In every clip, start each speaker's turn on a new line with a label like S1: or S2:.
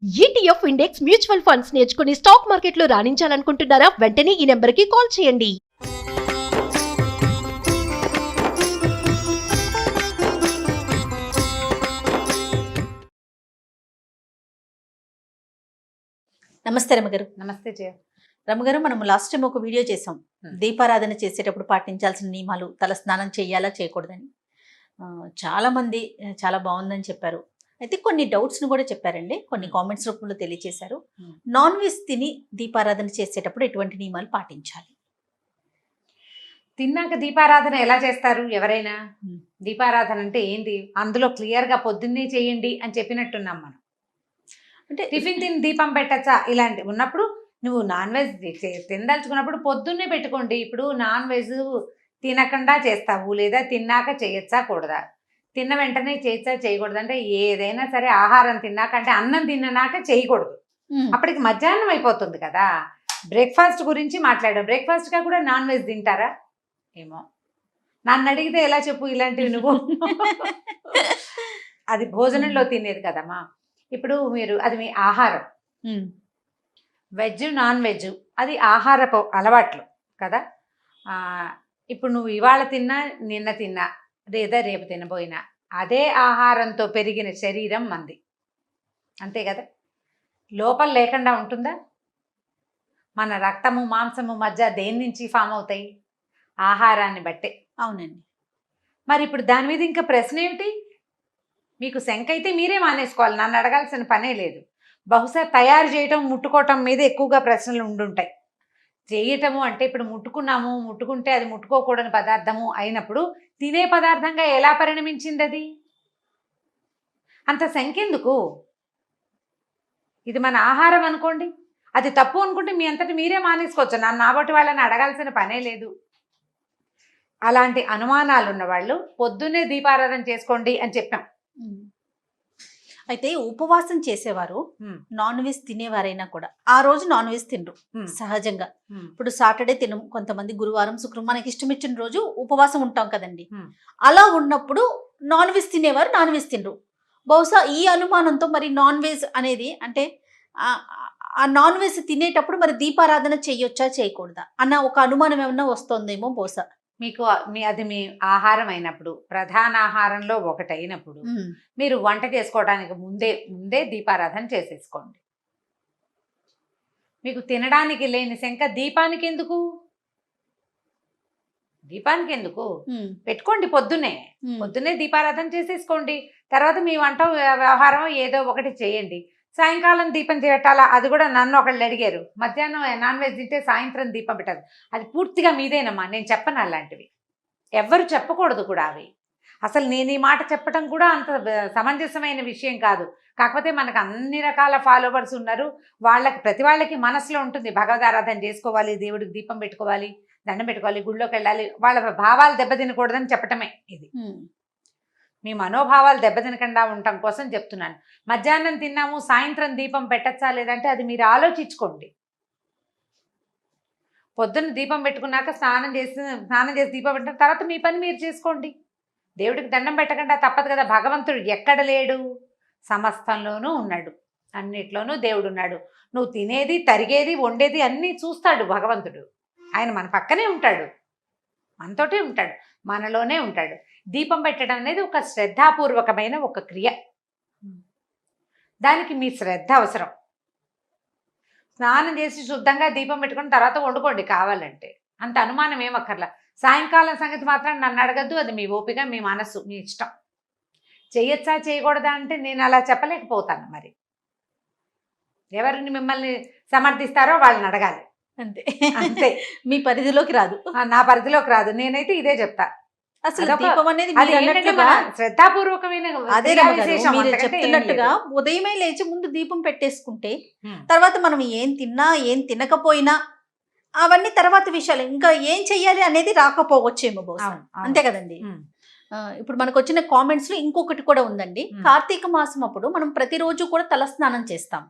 S1: ETF index mutual funds నేర్చుకుని stock మార్కెట్లో రాణించాలనుకుంటున్నారా? వెంటనే ఈ నెంబర్కి కాల్ చేయండి.
S2: నమస్తే రమగారు.
S3: నమస్తే జయ.
S2: రమగారు, మనం లాస్ట్ టైం ఒక వీడియో చేసాం, దీపారాధన చేసేటప్పుడు పాటించాల్సిన నియమాలు, తల స్నానం చేయాలా చేయకూడదని. చాలా మంది చాలా బాగుందని చెప్పారు. అయితే కొన్ని డౌట్స్ను కూడా చెప్పారండి, కొన్ని కామెంట్స్ రూపంలో తెలియజేశారు. నాన్ వెజ్ తిని దీపారాధన చేసేటప్పుడు ఎటువంటి నియమాలు పాటించాలి?
S3: తిన్నాక దీపారాధన ఎలా చేస్తారు ఎవరైనా? దీపారాధన అంటే ఏంటి? అందులో క్లియర్గా పొద్దున్నే చేయండి అని చెప్పినట్టున్నాం మనం. అంటే టిఫిన్ తిని దీపం పెట్టచ్చా ఇలాంటి ఉన్నప్పుడు నువ్వు నాన్ వెజ్ తినదలుచుకున్నప్పుడు పొద్దున్నే పెట్టుకోండి. ఇప్పుడు నాన్ వెజ్ తినకుండా చేస్తావు, లేదా తిన్నాక చేయొచ్చా కూడదా, తిన్న వెంటనే చేయొచ్చా చేయకూడదు అంటే ఏదైనా సరే ఆహారం తిన్నాక అంటే అన్నం తిన్నాక చేయకూడదు. అప్పటికి మధ్యాహ్నం అయిపోతుంది కదా. బ్రేక్ఫాస్ట్ గురించి మాట్లాడావు, బ్రేక్ఫాస్ట్గా కూడా నాన్ వెజ్ తింటారా ఏమో, నన్ను అడిగితే ఎలా చెప్పు ఇలాంటివి నువ్వు. అది భోజనంలో తినేది కదమ్మా. ఇప్పుడు మీరు అది మీ ఆహారం, వెజ్ నాన్ వెజ్ అది ఆహారపు అలవాట్లు కదా. ఇప్పుడు నువ్వు ఇవాళ తిన్నా, నిన్న తిన్నా, లేదా రేపు తినబోయినా అదే ఆహారంతో పెరిగిన శరీరం మంది, అంతే కదా. లోపల లేకుండా ఉంటుందా? మన రక్తము మాంసము మధ్య దేని నుంచి ఫామ్ అవుతాయి? ఆహారాన్ని బట్టే.
S2: అవునండి.
S3: మరి ఇప్పుడు దాని మీద ఇంకా ప్రశ్న ఏమిటి? మీకు శంక అయితే మీరే మానేసుకోవాలి, నన్ను అడగాల్సిన పనే లేదు. బహుశా తయారు చేయటం ముట్టుకోవటం మీద ఎక్కువగా ప్రశ్నలు ఉండుంటాయి. చేయటము అంటే ఇప్పుడు ముట్టుకున్నాము, ముట్టుకుంటే అది ముట్టుకోకూడని పదార్థము అయినప్పుడు తినే పదార్థంగా ఎలా పరిణమించింది అది? అంత శంక ఎందుకు? ఇది మన ఆహారం అనుకోండి, అది తప్పు అనుకుంటే మీ అంతటి మీరే మానేసుకోవచ్చు, నన్ను నాబట్టి వాళ్ళని అడగాల్సిన పనే లేదు. అలాంటి అనుమానాలు ఉన్నవాళ్ళు పొద్దున్నే దీపారాధన చేసుకోండి అని చెప్పాం.
S2: అయితే ఉపవాసం చేసేవారు నాన్ వెజ్ తినేవారైనా కూడా ఆ రోజు నాన్ వెజ్ తినరు సహజంగా. ఇప్పుడు సాటర్డే తినం, కొంతమంది గురువారం శుక్రవారం మనకి ఇష్టం ఇచ్చిన రోజు ఉపవాసం ఉంటాం కదండి. అలా ఉన్నప్పుడు నాన్ వెజ్ తినేవారు నాన్ వెజ్ తినరు. బహుశా ఈ అనుమానంతో మరి నాన్ వెజ్ అనేది అంటే ఆ నాన్ వెజ్ తినేటప్పుడు మరి దీపారాధన చేయొచ్చా చేయకూడదా అన్న ఒక అనుమానం ఏమన్నా వస్తుందేమో బహుశా.
S3: మీకు అది మీ ఆహారం అయినప్పుడు, ప్రధాన ఆహారంలో ఒకటైనప్పుడు మీరు వంట చేసుకోవడానికి ముందే దీపారాధన చేసేసుకోండి. మీకు తినడానికి లేని శంక దీపానికి ఎందుకు? దీపానికి ఎందుకు? పెట్టుకోండి పొద్దున్నే దీపారాధన చేసేసుకోండి. తర్వాత మీ వంట వ్యవహారం ఏదో ఒకటి చేయండి. సాయంకాలం దీపం పెట్టాలా అది కూడా నన్ను ఒకళ్ళు అడిగారు. మధ్యాహ్నం నాన్ వెజ్ తింటే సాయంత్రం దీపం పెట్టాలి, అది పూర్తిగా మీదేనమ్మా, నేను చెప్పను అలాంటివి, ఎవ్వరు చెప్పకూడదు కూడా అవి. అసలు నేను ఈ మాట చెప్పడం కూడా అంత సమంజసమైన విషయం కాదు. కాకపోతే మనకు అన్ని రకాల ఫాలోవర్స్ ఉన్నారు, ప్రతి వాళ్ళకి మనసులో ఉంటుంది భగవదారాధన చేసుకోవాలి, దేవుడికి దీపం పెట్టుకోవాలి, దండం పెట్టుకోవాలి, గుళ్ళోకి వెళ్ళాలి, వాళ్ళ భావాలు దెబ్బతినకూడదని చెప్పటమే ఇది. మీ మనోభావాలు దెబ్బతినకుండా ఉండటం కోసం చెప్తున్నాను. మధ్యాహ్నం తిన్నాము, సాయంత్రం దీపం పెట్టచ్చా లేదంటే అది మీరు ఆలోచించుకోండి. పొద్దున్న దీపం పెట్టుకున్నాక స్నానం చేసి దీపం పెట్టిన తర్వాత మీ పని మీరు చేసుకోండి. దేవుడికి దండం పెట్టకుండా తప్పదు కదా. భగవంతుడు ఎక్కడ లేడు? సమస్తంలోనూ ఉన్నాడు, అన్నిట్లోనూ దేవుడు ఉన్నాడు. నువ్వు తినేది, తరిగేది, వండేది అన్నీ చూస్తాడు భగవంతుడు. ఆయన మన పక్కనే ఉంటాడు, మనతోటే ఉంటాడు, మనలోనే ఉంటాడు. దీపం పెట్టడం అనేది ఒక శ్రద్ధాపూర్వకమైన ఒక క్రియ, దానికి మీ శ్రద్ధ అవసరం. స్నానం చేసి శుద్ధంగా దీపం పెట్టుకుని తర్వాత వండుకోండి కావాలంటే, అంత అనుమానం ఏమక్కర్లా. సాయంకాలం సంగతి మాత్రం నన్ను అడగద్దు, అది మీ ఓపిక, మీ మనస్సు, మీ ఇష్టం. చేయొచ్చా చేయకూడదా అంటే నేను అలా చెప్పలేకపోతాను. మరి ఎవరిని మిమ్మల్ని సమర్థిస్తారో వాళ్ళని అడగాలి, అంతే అంతే.
S2: మీ పరిధిలోకి రాదు,
S3: నా పరిధిలోకి రాదు. నేనైతే ఇదే చెప్తా.
S2: అసలు దీపం అనేది
S3: శ్రద్ధాపూర్వకమైన
S2: అదే మీరు చెప్తున్నట్టుగా ఉదయమే లేచి ముందు దీపం పెట్టేసుకుంటే తర్వాత మనం ఏం తిన్నా ఏం తినకపోయినా అవన్నీ తర్వాత విషయాలు, ఇంకా ఏం చెయ్యాలి అనేది రాకపోవచ్చేమో బహుశా, అంతే కదండి. ఇప్పుడు మనకు వచ్చిన కామెంట్స్ లో ఇంకొకటి కూడా ఉందండి. కార్తీక మాసం అప్పుడు మనం ప్రతిరోజు కూడా తలస్నానం చేస్తాం.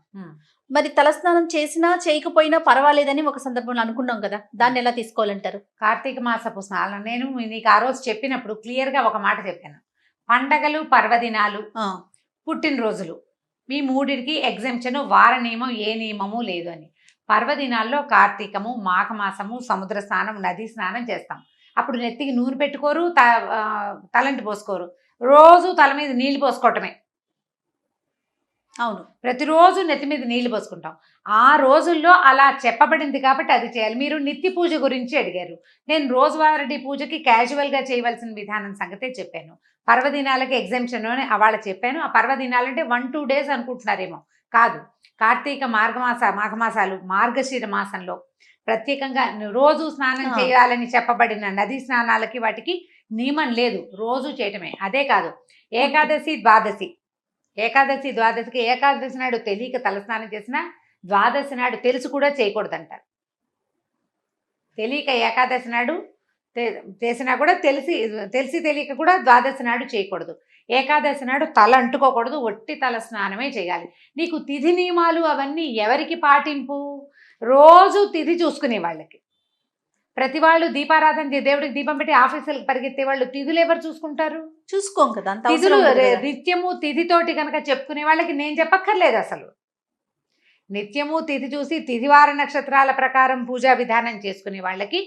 S2: మరి తలస్నానం చేసినా చేయకపోయినా పర్వాలేదని ఒక సందర్భంలో అనుకున్నాం కదా, దాన్ని ఎలా తీసుకోవాలంటారు?
S3: కార్తీక మాసపు స్నానం నేను నీకు ఆ రోజు చెప్పినప్పుడు క్లియర్గా ఒక మాట చెప్పాను. పండగలు, పర్వదినాలు, పుట్టినరోజులు మీ మూడిటికి ఎగ్జెంప్షన్, వార నియమం ఏ నియమము లేదు అని. పర్వదినాల్లో కార్తీకము, మాఘమాసము, సముద్ర స్నానం, నదీ స్నానం చేస్తాం. అప్పుడు నెత్తికి నూనె పెట్టుకోరు, తలంటి పోసుకోరు, రోజు తల మీద నీళ్లు పోసుకోవటమే.
S2: అవును,
S3: ప్రతిరోజు నెత్తి మీద నీళ్లు పోసుకుంటాం. ఆ రోజుల్లో అలా చెప్పబడింది కాబట్టి అది చేయాలి. మీరు నిత్య పూజ గురించి అడిగారు. నేను రోజువారీ పూజకి క్యాజువల్గా చేయవలసిన విధానం సంగతే చెప్పాను. పర్వదినాలకి ఎగ్జామ్షన్ అని అవాళ చెప్పాను. ఆ పర్వదినాలంటే 1-2 days అనుకుంటున్నారేమో, కాదు. కార్తీక మాఘమాసాలు, మార్గశిర మాసంలో ప్రత్యేకంగా రోజు స్నానం చేయాలని చెప్పబడిన నదీ స్నానాలకి వాటికి నియమం లేదు, రోజు చేయటమే. అదే కాదు, ఏకాదశి ద్వాదశికి ఏకాదశి నాడు తెలియక తలస్నానం చేసినా ద్వాదశి నాడు తెలిసి కూడా చేయకూడదు అంటారు. తెలియక ఏకాదశి నాడు చేసినా కూడా తెలిసి తెలియక కూడా ద్వాదశి నాడు చేయకూడదు. ఏకాదశి నాడు తల అంటుకోకూడదు, ఒట్టి తల స్నానమే చేయాలి. నీకు తిథి నియమాలు అవన్నీ ఎవరికి పాటింపు? రోజు తిథి చూసుకునే వాళ్ళకి. ప్రతి వాళ్ళు దీపారాధన దేవుడికి దీపం పెట్టి ఆఫీసులకు పరిగెత్తే వాళ్ళు తిథులు ఎవరు చూసుకుంటారు?
S2: చూసుకోం కదా, అంత
S3: తిథులు
S2: అవసరం లేదు కదా.
S3: నిత్యము తిథితోటి కనుక చెప్పుకునే వాళ్ళకి నేను చెప్పక్కర్లేదు. అసలు నిత్యము తిథి చూసి తిథివార నక్షత్రాల ప్రకారం పూజా విధానం చేసుకునే వాళ్ళకి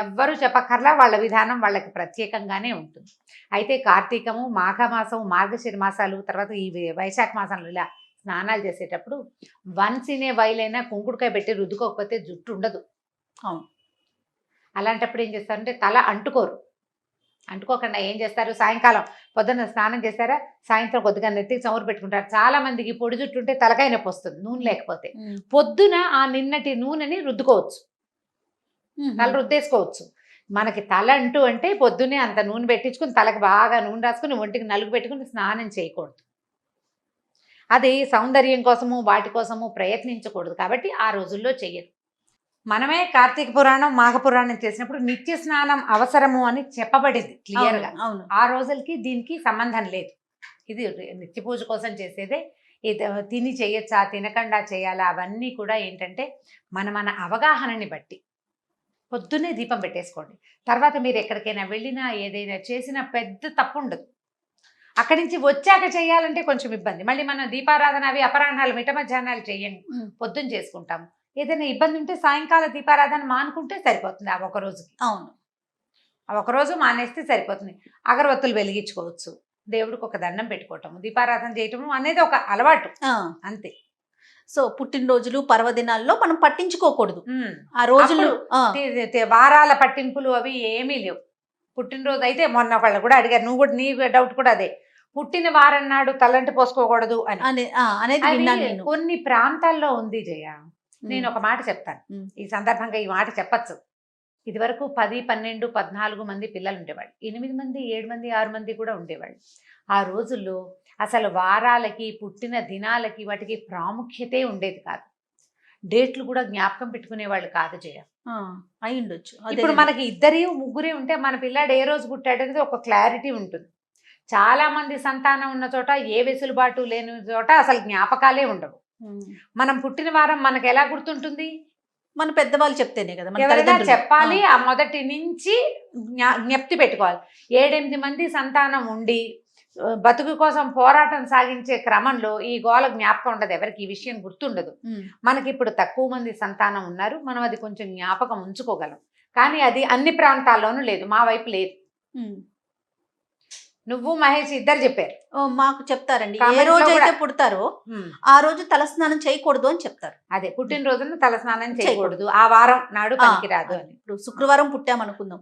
S3: ఎవ్వరూ చెప్పక్కర్లా, వాళ్ళ విధానం వాళ్ళకి ప్రత్యేకంగానే ఉంటుంది. అయితే కార్తీకము, మాఘమాసము, మార్గశిర మాసాలు, తర్వాత ఈ వైశాఖ మాసంలో ఇలా స్నానాలు చేసేటప్పుడు వన్స్ ఇన్ ఏ వైల్ అయినా కుంకుడుకాయ పెట్టి రుద్దుకోకపోతే జుట్టు ఉండదు.
S2: అవును,
S3: అలాంటప్పుడు ఏం చేస్తారంటే తల అంటుకోకుండా ఏం చేస్తారు, సాయంకాలం పొద్దున్న స్నానం చేస్తారా, సాయంత్రం కొద్దిగా నెత్తికి చమురు పెట్టుకుంటారు. చాలా మందికి పొడి జుట్టు ఉంటే తలకాయ నొప్పి వస్తుంది నూనె లేకపోతే. పొద్దున ఆ నిన్నటి నూనెని రుద్దుకోవచ్చు, తల రుద్దేసుకోవచ్చు. మనకి తల అంటే పొద్దున్నే అంత నూనె పెట్టించుకుని తలకి బాగా నూనె రాసుకుని ఒంటికి నలుగు పెట్టుకుని స్నానం చేయకూడదు. అది సౌందర్యం కోసము వాటి కోసము ప్రయత్నించకూడదు. కాబట్టి ఆ రోజుల్లో చెయ్యరు. మనమే కార్తీక పురాణం, మాఘ పురాణం చేసినప్పుడు నిత్య స్నానం అవసరము అని చెప్పబడింది క్లియర్గా.
S2: అవును,
S3: ఆ రోజులకి దీనికి సంబంధం లేదు. ఇది నిత్య పూజ కోసం చేసేదే. ఇది తిని చేయొచ్చా, తినకుండా చేయాలా, అవన్నీ కూడా ఏంటంటే మన అవగాహనని బట్టి. పొద్దున్నే దీపం పెట్టేసుకోండి. తర్వాత మీరు ఎక్కడికైనా వెళ్ళినా ఏదైనా చేసినా పెద్ద తప్పు ఉండదు. అక్కడి నుంచి వచ్చాక చేయాలంటే కొంచెం ఇబ్బంది. మళ్ళీ మనం దీపారాధన అవి అపరాహ్నాలు మిట్ట మధ్యాహ్నాలు చేయండి, పొద్దున్న చేసుకుంటాము. ఏదైనా ఇబ్బంది ఉంటే సాయంకాల దీపారాధన మానుకుంటే సరిపోతుంది. ఆ ఒక రోజుకి,
S2: అవును,
S3: ఆ ఒకరోజు మానేస్తే సరిపోతుంది. అగరవత్తులు వెలిగించుకోవచ్చు, దేవుడికి ఒక దండం పెట్టుకోవటం, దీపారాధన చేయటం అనేది ఒక అలవాటు అంతే.
S2: సో పుట్టినరోజులు, పర్వదినాల్లో మనం పట్టించుకోకూడదు ఆ రోజుల్లో.
S3: వారాల పట్టింపులు అవి ఏమీ లేవు. పుట్టినరోజు అయితే మొన్న ఒకళ్ళు కూడా అడిగారు, నువ్వు కూడా నీ డౌట్ కూడా అదే, పుట్టిన వారం నాడు తలంటి పోసుకోకూడదు అని
S2: అనేది విన్నాను నేను.
S3: కొన్ని ప్రాంతాల్లో ఉంది జయ. నేను ఒక మాట చెప్తాను ఈ సందర్భంగా, ఈ మాట చెప్పచ్చు. ఇది వరకు 10, 12, 14 మంది పిల్లలు ఉండేవాళ్ళు, 8 మంది, 7 మంది, 6 మంది కూడా ఉండేవాళ్ళు. ఆ రోజుల్లో అసలు వారాలకి, పుట్టిన దినాలకి వాటికి ప్రాముఖ్యతే ఉండేది కాదు. డేట్లు కూడా జ్ఞాపకం పెట్టుకునేవాళ్ళు కాదు జయ.
S2: అయి ఉండొచ్చు.
S3: ఇప్పుడు మనకి 2, 3 ఉంటే మన పిల్లాడు ఏ రోజు పుట్టాడు అనేది ఒక క్లారిటీ ఉంటుంది. చాలా మంది సంతానం ఉన్న చోట, ఏ వెసులుబాటు లేని చోట అసలు జ్ఞాపకాలే ఉండవు. మనం పుట్టిన వారం మనకు ఎలా గుర్తుంటుంది?
S2: మన పెద్దవాళ్ళు చెప్తేనే కదా,
S3: ఎవరైనా చెప్పాలి. ఆ మొదటి నుంచి జ్ఞప్తి పెట్టుకోవాలి. 7-8 మంది సంతానం ఉండి బతుకు కోసం పోరాటం సాగించే క్రమంలో ఈ గోల జ్ఞాపకం ఉండదు, ఎవరికి ఈ విషయం గుర్తుండదు. మనకి ఇప్పుడు తక్కువ మంది సంతానం ఉన్నారు, మనం అది కొంచెం జ్ఞాపకం ఉంచుకోగలం. కానీ అది అన్ని ప్రాంతాల్లోనూ లేదు, మా వైపు లేదు. నువ్వు మహేష్ ఇద్దరు చెప్పారు.
S2: మాకు చెప్తారండి, ఏ రోజు అయితే పుడతారో ఆ రోజు తలస్నానం చేయకూడదు అని చెప్తారు.
S3: అదే పుట్టినరోజున తలస్నానం చేయకూడదు, ఆ వారం నాడు పనికిరాదు అని.
S2: ఇప్పుడు శుక్రవారం పుట్టామనుకుందాం,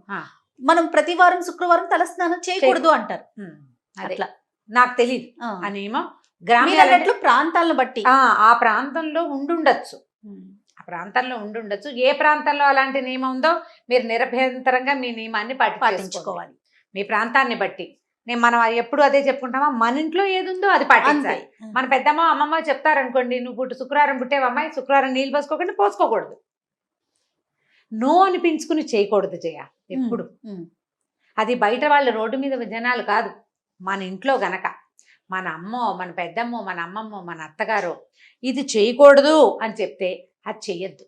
S2: మనం ప్రతి వారం శుక్రవారం తలస్నానం చేయకూడదు అంటారు.
S3: అట్లా నాకు తెలియదు ఆ నియమం.
S2: గ్రామీణ ప్రాంతాలను బట్టి
S3: ఆ ప్రాంతంలో ఉండుండొచ్చు, ఆ ప్రాంతంలో ఉండుండొచ్చు. ఏ ప్రాంతంలో అలాంటి నియమం ఉందో మీరు నిరభ్యంతరంగా మీ నియమాన్ని పాటించుకోవాలి, మీ ప్రాంతాన్ని బట్టి. మనం ఎప్పుడు అదే చెప్పుకుంటామా, మన ఇంట్లో ఏది ఉందో అది పాటించాలి. మన పెద్దమ్మ, అమ్మమ్మ చెప్తారనుకోండి, నువ్వు శుక్రవారం పుట్టేవా అమ్మాయి, శుక్రవారం నీళ్ళు పోసుకోకండి, పోసుకోకూడదు. నో అనిపించుకుని చేయకూడదు జయ ఎప్పుడు. అది బయట వాళ్ళు రోడ్డు మీద జనాలు కాదు, మన ఇంట్లో గనక మన అమ్మో, మన పెద్దమ్మో, మన అమ్మమ్మో, మన అత్తగారో ఇది చేయకూడదు అని చెప్తే అది చెయ్యొద్దు.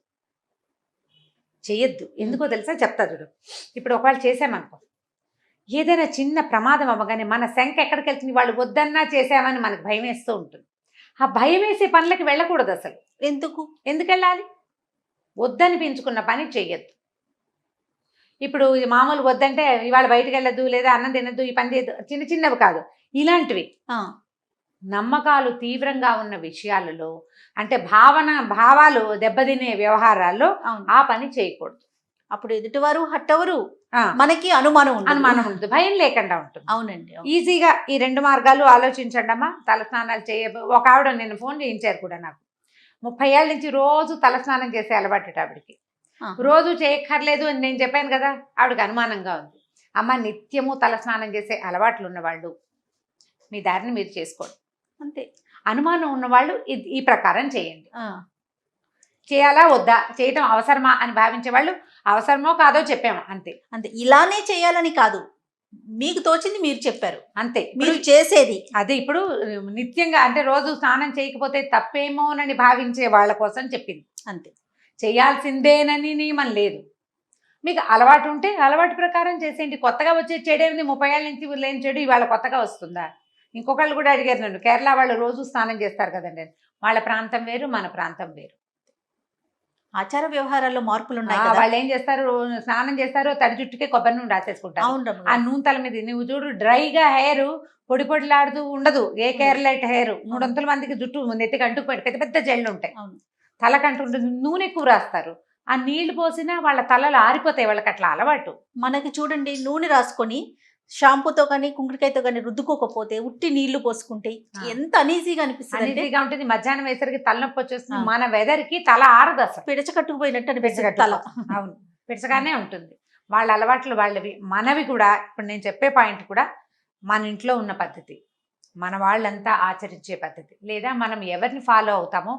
S3: ఎందుకో తెలుసా, చెప్తా చూడు. ఇప్పుడు ఒకవేళ చేసామనుకో, ఏదైనా చిన్న ప్రమాదం అవ్వగానే మన శంక ఎక్కడికి వెళ్తుంది, వాళ్ళు వద్దన్నా చేసామని మనకు భయం వేస్తూ ఉంటుంది. ఆ భయం వేసే పనులకి వెళ్ళకూడదు అసలు. ఎందుకు వెళ్ళాలి? వద్దని పెంచుకున్న పని చెయ్యొద్దు. ఇప్పుడు మామూలు వద్దంటే ఇవాళ బయటకు వెళ్ళదు, లేదా అన్నం తినద్దు, ఈ పని చేయద్దు, చిన్న చిన్నవి కాదు, ఇలాంటివి నమ్మకాలు తీవ్రంగా ఉన్న విషయాలలో, అంటే భావాలు దెబ్బతినే వ్యవహారాల్లో ఆ పని చేయకూడదు.
S2: అప్పుడు ఎదుటివారు హట్టవరు, మనకి అనుమానం
S3: ఉంటుంది, భయం లేకుండా ఉంటుంది.
S2: అవునండి.
S3: ఈజీగా ఈ 2 మార్గాలు ఆలోచించండి అమ్మా. తలస్నానాలు ఒక ఆవిడ నిన్న ఫోన్ చేయించారు కూడా నాకు. 30 ఏళ్ళ నుంచి రోజు తలస్నానం చేసే అలవాటు ఆవిడకి. రోజు చేయక్కర్లేదు అని నేను చెప్పాను కదా, ఆవిడకి అనుమానంగా ఉంది. అమ్మ, నిత్యము తలస్నానం చేసే అలవాట్లు ఉన్నవాళ్ళు మీ దారిని మీరు చేసుకోండి, అంతే. అనుమానం ఉన్నవాళ్ళు ఈ ప్రకారం చేయండి. చేయాలా వద్దా, చేయటం అవసరమా అని భావించే వాళ్ళు అవసరమో కాదో చెప్పాము, అంతే.
S2: ఇలానే చేయాలని కాదు, మీకు తోచింది మీరు చెప్పారు, అంతే. మీరు
S3: ఇప్పుడు
S2: చేసేది
S3: అదే. ఇప్పుడు నిత్యంగా అంటే రోజు స్నానం చేయకపోతే తప్పేమోనని భావించే వాళ్ళ కోసం చెప్పింది,
S2: అంతే.
S3: చేయాల్సిందేనని నియమం లేదు. మీకు అలవాటు ఉంటే అలవాటు ప్రకారం చేసేయండి. కొత్తగా వచ్చే చెడేది 30 ఏళ్ళ నుంచి లేని చెడు ఇవాళ కొత్తగా వస్తుందా? ఇంకొకళ్ళు కూడా అడిగారు నన్ను, కేరళ వాళ్ళు రోజు స్నానం చేస్తారు కదండి, వాళ్ళ ప్రాంతం వేరు, మన ప్రాంతం వేరు.
S2: ఆచార వ్యవహారాల్లో మార్పులు ఉన్నాయి.
S3: వాళ్ళు ఏం చేస్తారు, స్నానం చేస్తారు, తడి జుట్టుకే కొబ్బరి నూనె రాసేసుకుంటారు. ఆ నూనె తల మీద నువ్వు చూడు, డ్రైగా హెయిర్ పొడి పొడిలాడుతూ ఉండదు. ఏ కేరళైట్ హెయిర్ 300 మందికి జుట్టు నెత్తికి అంటుకుపోయి పెద్ద పెద్ద జళ్ళు ఉంటాయి, తలకంటూ నూనె ఎక్కువ రాస్తారు. ఆ నీళ్లు పోసినా వాళ్ళ తలలు ఆరిపోతాయి, వాళ్ళకి అట్లా అలవాటు.
S2: మనకి చూడండి, నూనె రాసుకొని షాంపూతో కానీ కుంకుడికాయతో కానీ రుద్దుకోకపోతే ఉట్టి నీళ్లు పోసుకుంటే ఎంత అనీజీగా అనిపిస్తుంది.
S3: అనీజీగా ఉంటుంది. మధ్యాహ్నం వేసరికి తలనొప్పి వచ్చేస్తుంది. మన వెదర్ కి తల ఆరదు అసలు,
S2: పిడచకట్టుకుపోయినట్టు అనిపిస్తుంది తల.
S3: అవును, పిడచగానే ఉంటుంది. వాళ్ళ అలవాట్లు వాళ్ళవి, మనవి కూడా. ఇప్పుడు నేను చెప్పే పాయింట్ కూడా మన ఇంట్లో ఉన్న పద్ధతి, మన వాళ్ళంతా ఆచరించే పద్ధతి, లేదా మనం ఎవరిని ఫాలో అవుతామో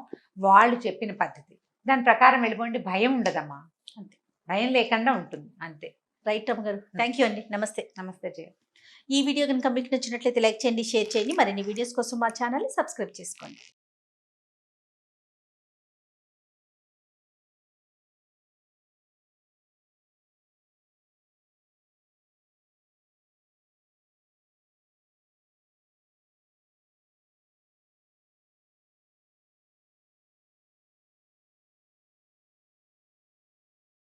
S3: వాళ్ళు చెప్పిన పద్ధతి, దాని ప్రకారం వెళ్ళిపోండి. భయం ఉండదమ్మా, అంతే. భయం లేకుండా ఉంటుంది, అంతే.
S2: రైట్ అమ్మ గారు, థ్యాంక్ యూ అండి. నమస్తే.
S3: నమస్తే జయ.
S2: ఈ వీడియో కనుక మీకు నచ్చినట్లయితే లైక్ చేయండి, షేర్ చేయండి. మరిన్ని వీడియోస్ కోసం మా ఛానల్ని సబ్స్క్రైబ్ చేసుకోండి.